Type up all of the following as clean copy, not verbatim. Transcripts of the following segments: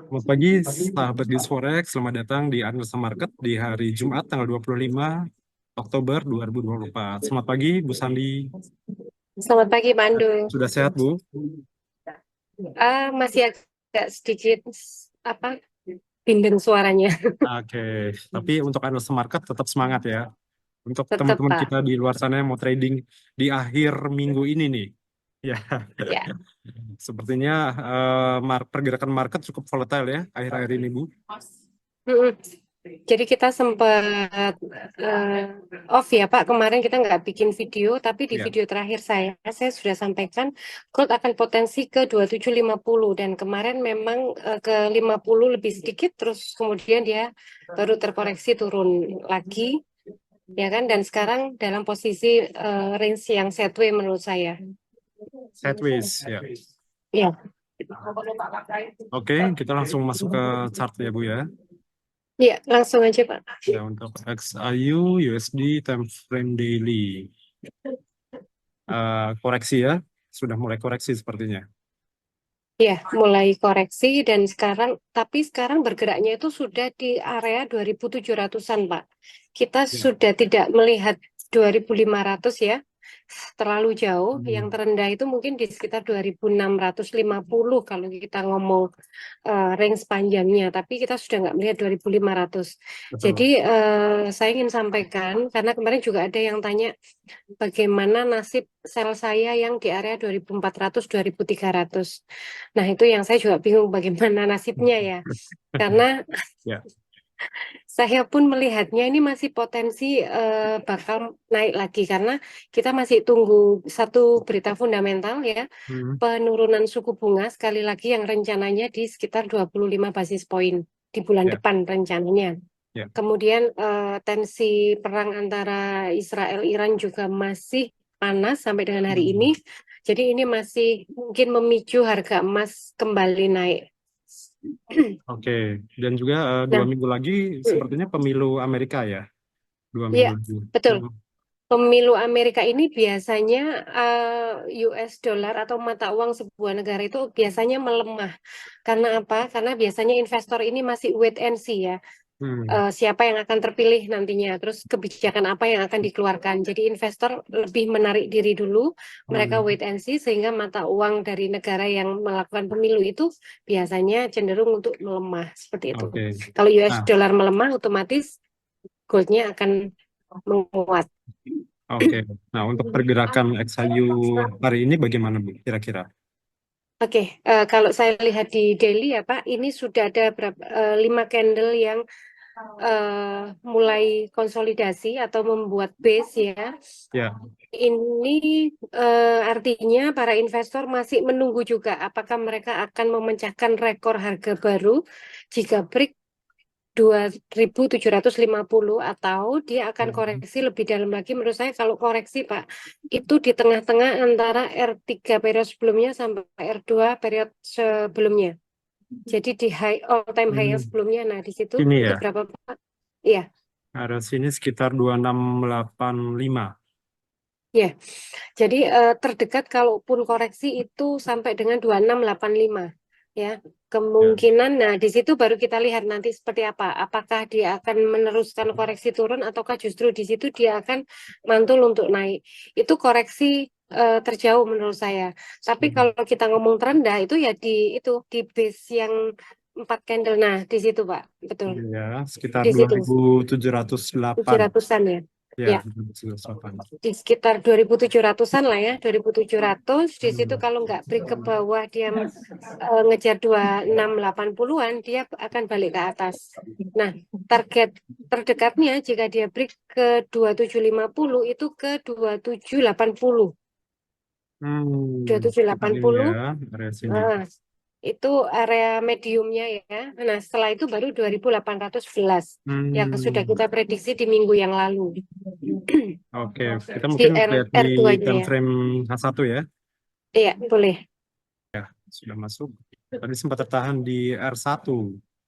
Selamat pagi, sahabat di Forex. Selamat datang di Analisa Market di hari Jumat tanggal 25 Oktober 2024. Selamat pagi, Bu Sandi. Selamat pagi, Pandu. Sudah sehat, Bu? Masih agak sedikit apa bindeng suaranya. Oke, tapi untuk Analisa Market tetap semangat ya. Untuk Tetap, teman-teman kita Pak. di luar sana yang mau trading di akhir minggu ini nih. Ya, Ya. sepertinya pergerakan market cukup volatile ya akhir-akhir ini, Bu. Mm-mm. Jadi kita sempat eh, off ya, Pak. Kemarin kita nggak bikin video, tapi di Ya, video terakhir saya sudah sampaikan gold akan potensi ke 2750 dan kemarin memang ke 50 lebih sedikit, terus kemudian dia baru terkoreksi turun lagi, ya kan? Dan sekarang dalam posisi range yang sideways menurut saya. sideways ya. Ya. Oke, kita langsung masuk ke chart ya, Bu ya. Iya, langsung aja, Pak. Ya, untuk XAU, USD, time frame daily. Koreksi ya, sudah mulai koreksi sepertinya. Iya, mulai koreksi dan tapi sekarang bergeraknya itu sudah di area 2700-an, Pak. Kita Ya. sudah tidak melihat 2500 ya, terlalu jauh. Yang Hmm, terendah itu mungkin di sekitar 2650 kalau kita ngomong range panjangnya, tapi kita sudah nggak melihat 2500. Jadi betul. saya ingin sampaikan, karena kemarin juga ada yang tanya bagaimana nasib sel saya yang di area 2400, 2300. Nah, itu yang saya juga bingung bagaimana nasibnya ya. Karena Ya. saya pun melihatnya ini masih potensi bakal naik lagi karena kita masih tunggu satu berita fundamental ya, Hmm, penurunan suku bunga sekali lagi yang rencananya di sekitar 25 basis poin di bulan ya, depan rencananya. ya. Kemudian tensi perang antara Israel-Iran juga masih panas sampai dengan hari ini. Hmm, Jadi ini masih mungkin memicu harga emas kembali naik. Oke. Dan juga dua Nah, minggu lagi mm, sepertinya pemilu Amerika ya. 2 minggu ya lagi. betul. Hmm, Pemilu Amerika ini biasanya US dollar atau mata uang sebuah negara itu biasanya melemah. Karena apa? Karena biasanya investor ini masih wait and see ya. hmm, Siapa yang akan terpilih nantinya, terus kebijakan apa yang akan dikeluarkan. Jadi investor lebih menarik diri dulu, mereka hmm. wait and see sehingga mata uang dari negara yang melakukan pemilu itu biasanya cenderung untuk melemah seperti itu. Oke. Kalau US Nah, dollar melemah, otomatis goldnya akan menguat. oke. Nah, untuk pergerakan XAU hari ini bagaimana, Bu? Kira-kira? Oke, kalau saya lihat di daily ya Pak, ini sudah ada berapa 5 candle yang mulai konsolidasi atau membuat base ya. Ya. Ini artinya para investor masih menunggu juga apakah mereka akan memecahkan rekor harga baru jika break 2750 atau dia akan Hmm, koreksi lebih dalam lagi. Menurut saya kalau koreksi Pak, itu di tengah-tengah antara R3 periode sebelumnya sampai R2 periode sebelumnya. Jadi di all time high yang hmm. sebelumnya. Nah, di situ Ini di ya. berapa Pak? Iya, Ada sini sekitar 2685. ya. Jadi terdekat kalaupun koreksi itu sampai dengan 2685 ya. Ya. Kemungkinan nah di situ baru kita lihat nanti seperti apa. Apakah dia akan meneruskan koreksi turun ataukah justru di situ dia akan mantul untuk naik. Itu koreksi terjauh menurut saya. Tapi Hmm. kalau kita ngomong terendah itu ya di base yang 4 candle. Nah, di situ Pak. Betul. Ya, sekitar Di situ 2708. 700-an ya. Ya, Ya. 2708. Di sekitar 2700-an lah ya, 2700 di situ Hmm. kalau nggak break ke bawah dia ngejar 2680-an dia akan balik ke atas. Nah, target terdekatnya jika dia break ke 2750 itu ke 2780. Sekitar ini 2780 ya, area sini. itu area mediumnya ya. Nah, setelah itu baru 2811 yang sudah Hmm, kita prediksi di minggu yang lalu. oke. Kita Di mungkin R, lihat di R2-nya time ya. frame H1 ya. Iya, boleh. Sudah masuk. Tadi sempat tertahan di R1.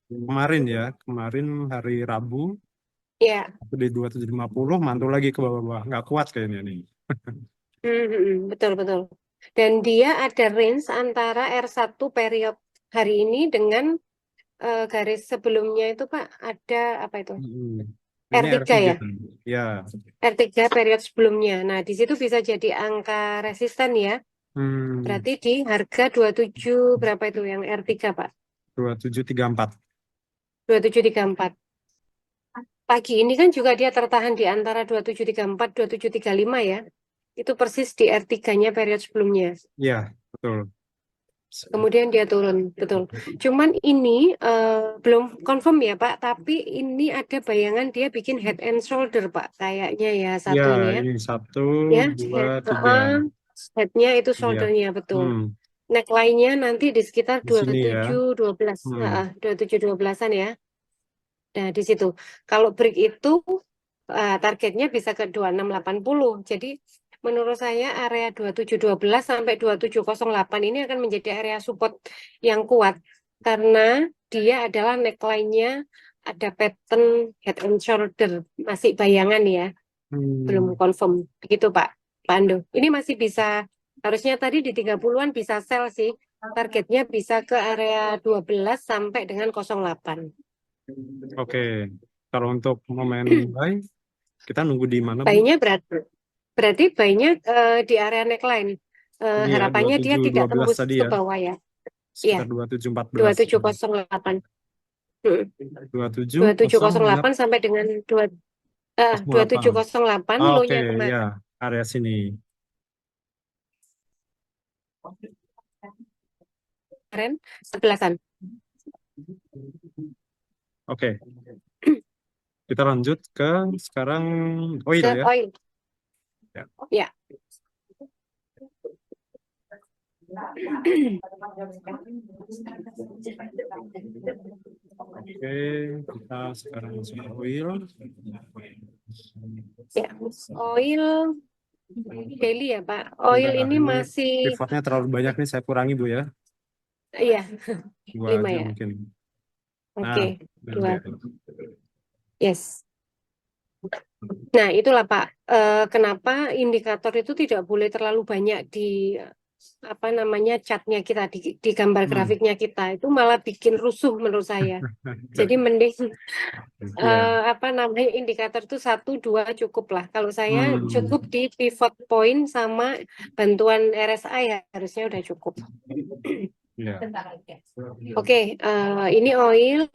Kemarin ya, kemarin hari Rabu, Ya, itu di 2750 mantul lagi ke bawah-bawah. Nggak kuat kayaknya nih. betul betul. Dan dia ada range antara R1 period hari ini dengan garis sebelumnya itu Pak ada apa itu? Mm-mm. Ini R3 R3. ya? Ya. R3 period sebelumnya. Nah, di situ bisa jadi angka resisten ya. Hmm, Berarti di harga 27 berapa itu yang R3 Pak? 2734. 2734. Pagi ini kan juga dia tertahan di antara 2734, 2735 ya. Itu persis di R3-nya period sebelumnya. Ya, betul. Kemudian dia turun, betul. Cuman ini belum confirm ya Pak, tapi ini ada bayangan dia bikin head and shoulder Pak. Kayaknya ya Ya, satu ini ya. ini satu, Ya, dua, tiga. headnya itu Iya. shouldernya betul. Hmm, Neckline-nya nanti di sekitar di dua sini ya. tujuh dua belas, Hmm. 27-12-an ya. Nah, di situ. Kalau break itu targetnya bisa ke 2680. Jadi menurut saya area 2712 sampai 2708 ini akan menjadi area support yang kuat karena dia adalah neckline-nya ada pattern head and shoulder, masih bayangan ya, belum Hmm. confirm. Begitu Pak Pandu. Ini masih bisa, harusnya tadi di 30-an bisa sell sih. Targetnya bisa ke area 12 sampai dengan 08. Oke. Kalau untuk momen buy, kita nunggu di mana, Bu? Buy-nya berarti buy-nya di area neckline. Ini ya, Harapannya dia tidak 2712 tembus tadi ke ya. bawah ya. Iya, Sekitar 2714. 2708. Hmm. 2708. 2708 sampai dengan 08. 2708 Oke, low-nya ya, kemarin area sini. 11-an. Oke, kita lanjut ke sekarang oil Ke ya. oil. Ya. Ya. Oke, kita sekarang masuk ke oil. Ya, oil daily ya Pak. Oil Enggak, ini ini masih, pivotnya terlalu banyak nih, saya kurangi Bu ya. iya, Dua 5 aja ya. mungkin. Nah, Oke, dan 2. dia. Yes. Nah, itulah Pak. Kenapa indikator itu tidak boleh terlalu banyak di apa namanya catnya kita di gambar Hmm. grafiknya kita itu malah bikin rusuh menurut saya. Jadi mending Ya. apa namanya indikator itu satu dua cukup lah. Kalau saya Hmm. cukup di pivot point sama bantuan RSI ya harusnya udah cukup. Ya. Oke, ini oil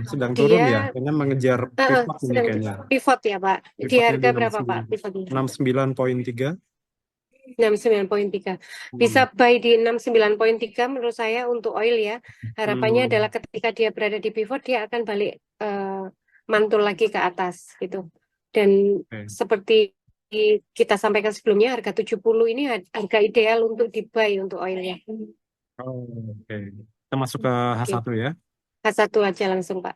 Sedang turun ya, dia kayaknya mengejar pivot ini sedang kayaknya. pivot ya Pak. Di Pivotnya harga di berapa Pak pivotnya? 69,3. 69,3. Bisa Hmm. buy di 69,3 menurut saya untuk oil ya. Harapannya Hmm. adalah ketika dia berada di pivot dia akan balik mantul lagi ke atas gitu. Dan Oke. seperti kita sampaikan sebelumnya harga 70 ini harga ideal untuk di buy untuk oil ya. Oh, oke. Kita masuk ke Oke. H1 ya. H1 aja langsung Pak.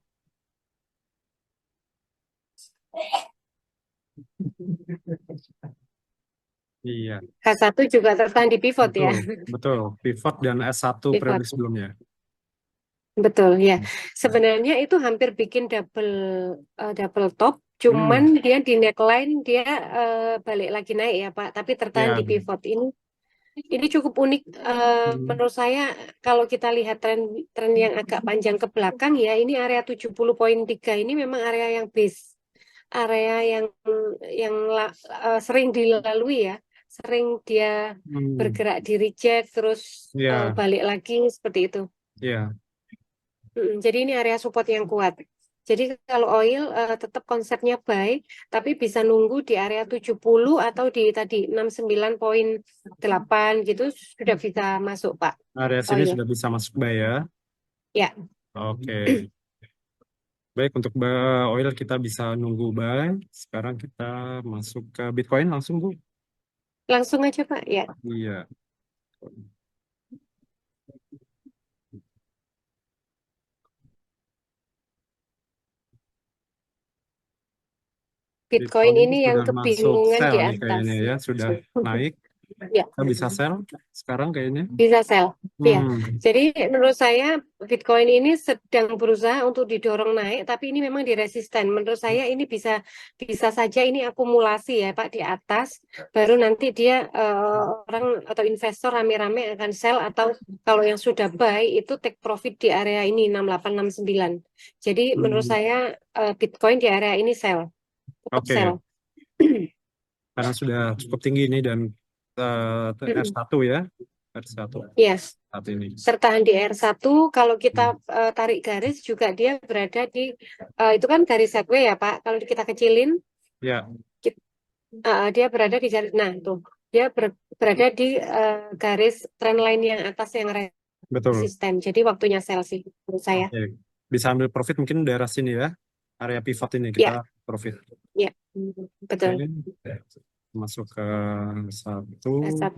Iya, H1 juga tertahan di pivot ya. betul. Betul. Pivot dan S1 periode Pivot. sebelumnya. Betul ya. Sebenarnya itu hampir bikin double top, cuman Hmm. dia di neckline dia balik lagi naik ya Pak, tapi tertahan Ya. di pivot ini cukup unik Hmm. menurut saya kalau kita lihat tren tren yang agak panjang ke belakang ya, ini area 70,3 ini memang area yang base, area yang sering dilalui ya, sering dia Hmm. bergerak di reject terus Ya, balik lagi seperti itu. ya. Jadi ini area support yang kuat. Jadi kalau oil tetap konsepnya buy, tapi bisa nunggu di area 70 atau di tadi 69,8 gitu sudah bisa masuk Pak. Area sini Oil. sudah bisa masuk buy ya. Ya, Oke. Baik, untuk oil kita bisa nunggu buy. Sekarang kita masuk ke Bitcoin langsung, Bu. langsung aja Pak. Ya, Iya. Bitcoin Bitcoin ini yang sudah masuk kebingungan sell di nih atas. kayaknya ya. Sudah naik. Ya. Kita bisa sell sekarang kayaknya. Bisa sell. Ya. Hmm, Jadi menurut saya Bitcoin ini sedang berusaha untuk didorong naik, tapi ini memang diresisten. Menurut saya ini bisa bisa saja ini akumulasi ya Pak di atas, baru nanti dia orang atau investor rame-rame akan sell atau kalau yang sudah buy itu take profit di area ini 6869. Jadi menurut hmm, saya Bitcoin di area ini sell, tetap oke. sell. Karena sudah cukup tinggi ini dan Mm-mm. R1 ya, R1 Yes. saat ini. Tertahan di R1, kalau kita Hmm. tarik garis juga dia berada di itu kan garis sideways ya Pak. Kalau kita kecilin Ya, dia berada di garis, nah tuh dia berada di garis trendline yang atas yang betul. resisten. Jadi waktunya sell sih menurut saya. Oke. Bisa ambil profit mungkin daerah sini ya, area pivot ini kita Ya, profit. ya, betul. Oke, masuk ke satu. S1.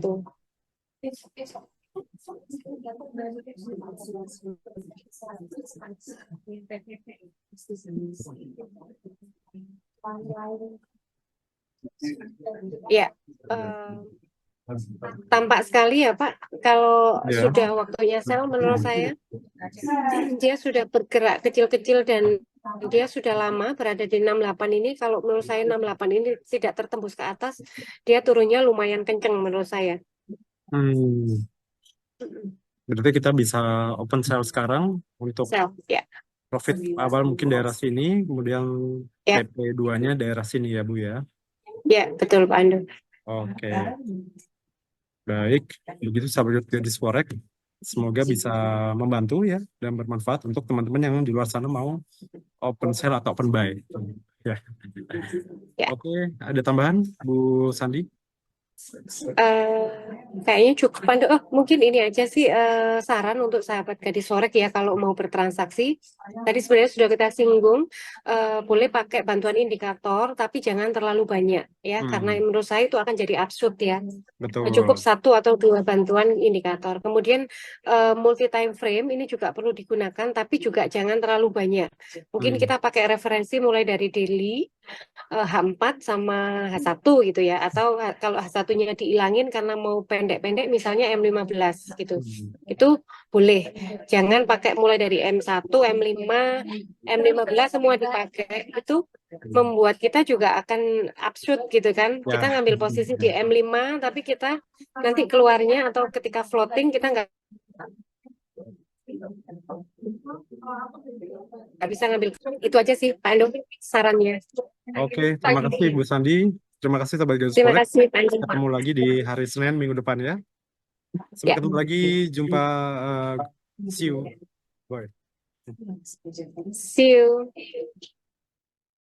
Ya, eh, tampak sekali ya Pak, kalau Ya. sudah waktunya sell menurut saya dia sudah bergerak kecil-kecil dan dia sudah lama berada di 68 ini. Kalau menurut saya 68 ini tidak tertembus ke atas, dia turunnya lumayan kenceng menurut saya. Hmm. Berarti kita bisa open sell sekarang untuk Sell, ya, profit awal mungkin daerah sini, kemudian ya, TP2-nya daerah sini ya Bu ya. ya, betul Pak Ando. Oke, baik. Begitu sahabat gadis forex. Semoga bisa membantu ya dan bermanfaat untuk teman-teman yang di luar sana mau open sell atau open buy. Ya. Ya. Oke, ada tambahan Bu Sandi? Eh, kayaknya cukup Pandu. Oh, mungkin ini aja sih saran untuk sahabat gadis forex ya kalau mau bertransaksi. Tadi sebenarnya sudah kita singgung, boleh pakai bantuan indikator, tapi jangan terlalu banyak ya, karena Hmm, menurut saya itu akan jadi absurd ya. Cukup betul. satu atau dua bantuan indikator. Kemudian multi time frame ini juga perlu digunakan, tapi juga jangan terlalu banyak. Mungkin Hmm, kita pakai referensi mulai dari daily, H4 sama H1 gitu ya, atau kalau H1-nya dihilangin karena mau pendek-pendek misalnya M15 gitu. hmm, Itu boleh. Jangan pakai mulai dari M1, M5, M15 semua dipakai. Itu hmm. membuat kita juga akan absurd gitu kan. Kita Ya, ngambil posisi di M5 tapi kita nanti keluarnya atau ketika floating kita nggak bisa ngambil. Itu aja sih Pak Ando sarannya. oke. Terima kasih Bu Sandi. Terima kasih sahabat gadis Terima forex. kasih Pak Ando. Ketemu lagi di hari Senin minggu depan ya. Sampai Ya. ketemu lagi. Jumpa. See you. Bye. See you.